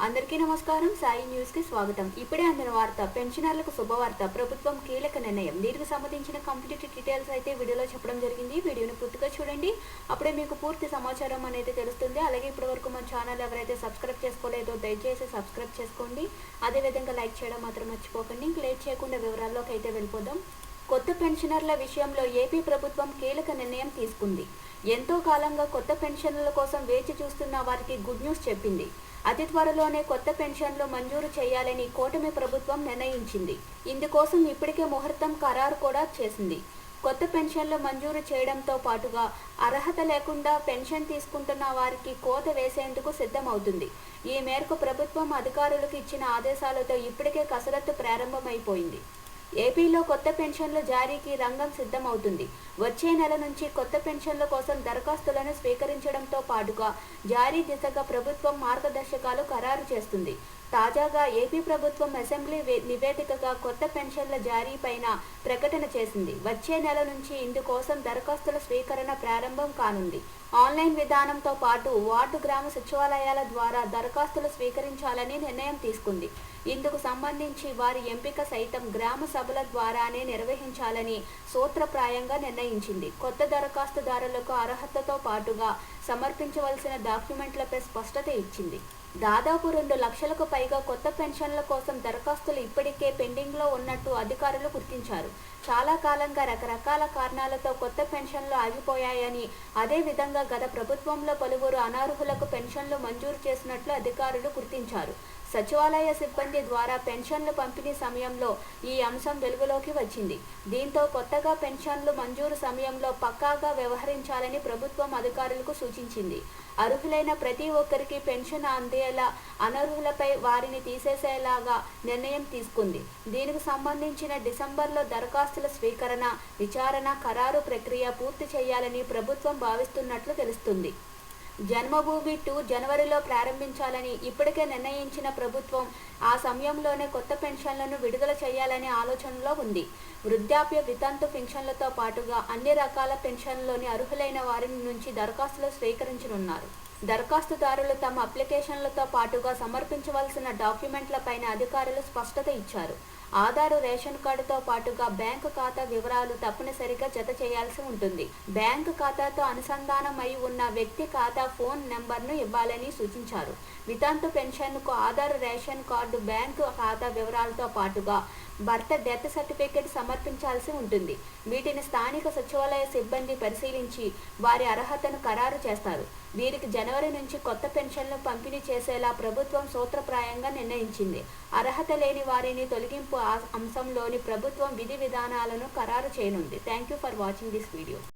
అందరికీ నమస్కారం. సాయి న్యూస్ కి స్వాగతం. ఇప్పుడే అందిన వార్త. పెన్షనర్లకు శుభవార్త. ప్రభుత్వం కీలక నిర్ణయం. దీనికి సంబంధించిన కంప్లీట్ డీటెయిల్స్ అయితే వీడియోలో చెప్పడం జరిగింది. వీడియోని పూర్తిగా చూడండి. అప్పుడే మీకు పూర్తి సమాచారం అనేది తెలుస్తుంది. అలాగే ఇప్పటివరకు మన ఛానల్ ఎవరైతే సబ్స్క్రైబ్ చేసుకోలేదో దయచేసి సబ్స్క్రైబ్ చేసుకోండి. అదేవిధంగా లైక్ చేయడం మాత్రం మర్చిపోకండి. ఇంక లేట్ చేయకుండా వివరాల్లోకి అయితే వెళ్ళిపోదాం. కొత్త పెన్షనర్ల విషయంలో ఏపీ ప్రభుత్వం కీలక నిర్ణయం తీసుకుంది. ఎంతో కాలంగా కొత్త పెన్షన్ల కోసం వేచి చూస్తున్న వారికి గుడ్ న్యూస్ చెప్పింది. అతి త్వరలోనే కొత్త పెన్షన్లు మంజూరు చేయాలని కూటమి ప్రభుత్వం నిర్ణయించింది. ఇందుకోసం ఇప్పటికే ముహూర్తం ఖరారు కూడా చేసింది. కొత్త పెన్షన్లు మంజూరు చేయడంతో పాటుగా అర్హత లేకుండా పెన్షన్ తీసుకుంటున్న వారికి కోత వేసేందుకు సిద్ధమవుతుంది. ఈ మేరకు ప్రభుత్వం అధికారులకు ఇచ్చిన ఆదేశాలతో ఇప్పటికే కసరత్తు ప్రారంభమైపోయింది. ఏపీలో కొత్త పెన్షన్ల జారీకి రంగం సిద్ధమవుతుంది. వచ్చే నెల నుంచి కొత్త పెన్షన్ల కోసం దరఖాస్తులను స్వీకరించడంతో పాటుగా జారీ దిశగా ప్రభుత్వం మార్గదర్శకాలు ఖరారు చేస్తుంది. తాజాగా ఏపీ ప్రభుత్వం అసెంబ్లీ నివేదికగా కొత్త పెన్షన్ల జారీ పైన ప్రకటన చేసింది. వచ్చే నెల నుంచి ఇందుకోసం దరఖాస్తుల స్వీకరణ ప్రారంభం కానుంది. ఆన్లైన్ విధానంతో పాటు వార్డు గ్రామ సచివాలయాల ద్వారా దరఖాస్తులు స్వీకరించాలని నిర్ణయం తీసుకుంది. ఇందుకు సంబంధించి వారి ఎంపిక సైతం గ్రామ సభల ద్వారానే నిర్వహించాలని సూత్రప్రాయంగా నిర్ణయించింది. కొత్త దరఖాస్తుదారులకు అర్హతతో పాటుగా సమర్పించవలసిన డాక్యుమెంట్లపై స్పష్టత ఇచ్చింది. దాదాపు 2 లక్షలకు పైగా కొత్త పెన్షన్ల కోసం దరఖాస్తులు ఇప్పటికే పెండింగ్లో ఉన్నట్టు అధికారులు గుర్తించారు. చాలా కాలంగా రకరకాల కారణాలతో కొత్త పెన్షన్లు ఆగిపోయాయని, అదేవిధంగా గత ప్రభుత్వంలో పలువురు అనర్హులకు పెన్షన్లు మంజూరు చేసినట్లు అధికారులు గుర్తించారు. సచివాలయ సిబ్బంది ద్వారా పెన్షన్లు పంపిణీ సమయంలో ఈ అంశం వెలుగులోకి వచ్చింది. దీంతో కొత్తగా పెన్షన్లు మంజూరు సమయంలో పక్కాగా వ్యవహరించాలని ప్రభుత్వం అధికారులకు సూచించింది. అర్హులైన ప్రతి ఒక్కరికి పెన్షన్ అందేలా, అనర్హులపై వారిని తీసేసేలాగా నిర్ణయం తీసుకుంది. దీనికి సంబంధించిన డిసెంబర్లో దరఖాస్తుల స్వీకరణ, విచారణ, ఖరారు ప్రక్రియ పూర్తి చేయాలని ప్రభుత్వం భావిస్తున్నట్లు తెలుస్తుంది. జన్మభూమి 2 జనవరిలో ప్రారంభించాలని ఇప్పటికే నిర్ణయించిన ప్రభుత్వం ఆ సమయంలోనే కొత్త పెన్షన్లను విడుదల చేయాలనే ఆలోచనలో ఉంది. వృద్ధాప్య, వితంతు పెన్షన్లతో పాటుగా అన్ని రకాల పెన్షన్లోని అర్హులైన వారి నుంచి దరఖాస్తులు స్వీకరించనున్నారు. దరఖాస్తుదారులు తమ అప్లికేషన్లతో పాటుగా సమర్పించవలసిన డాక్యుమెంట్లపైన అధికారులు స్పష్టత ఇచ్చారు. ఆధారు, రేషన్ కార్డుతో పాటుగా బ్యాంకు ఖాతా వివరాలు తప్పనిసరిగా జత చేయాల్సి ఉంటుంది. బ్యాంకు ఖాతాతో అనుసంధానం అయి ఉన్న వ్యక్తి ఖాతా ఫోన్ నెంబర్ను ఇవ్వాలని సూచించారు. వితంతు పెన్షన్కు ఆధార్, రేషన్ కార్డు, బ్యాంకు ఖాతా వివరాలతో పాటుగా భర్త డెత్ సర్టిఫికేట్ సమర్పించాల్సి ఉంటుంది. వీటిని స్థానిక సచివాలయ సిబ్బంది పరిశీలించి వారి అర్హతను ఖరారు చేస్తారు. వీరికి జనవరి నుంచి కొత్త పెన్షన్లు పంపిణీ చేసేలా ప్రభుత్వం సూత్రప్రాయంగా నిర్ణయించింది. అర్హత లేని వారిని తొలగింపు అంశంలోని ప్రభుత్వం విధి విధానాలను ఖరారు చేయనుంది. Thank you for watching this video.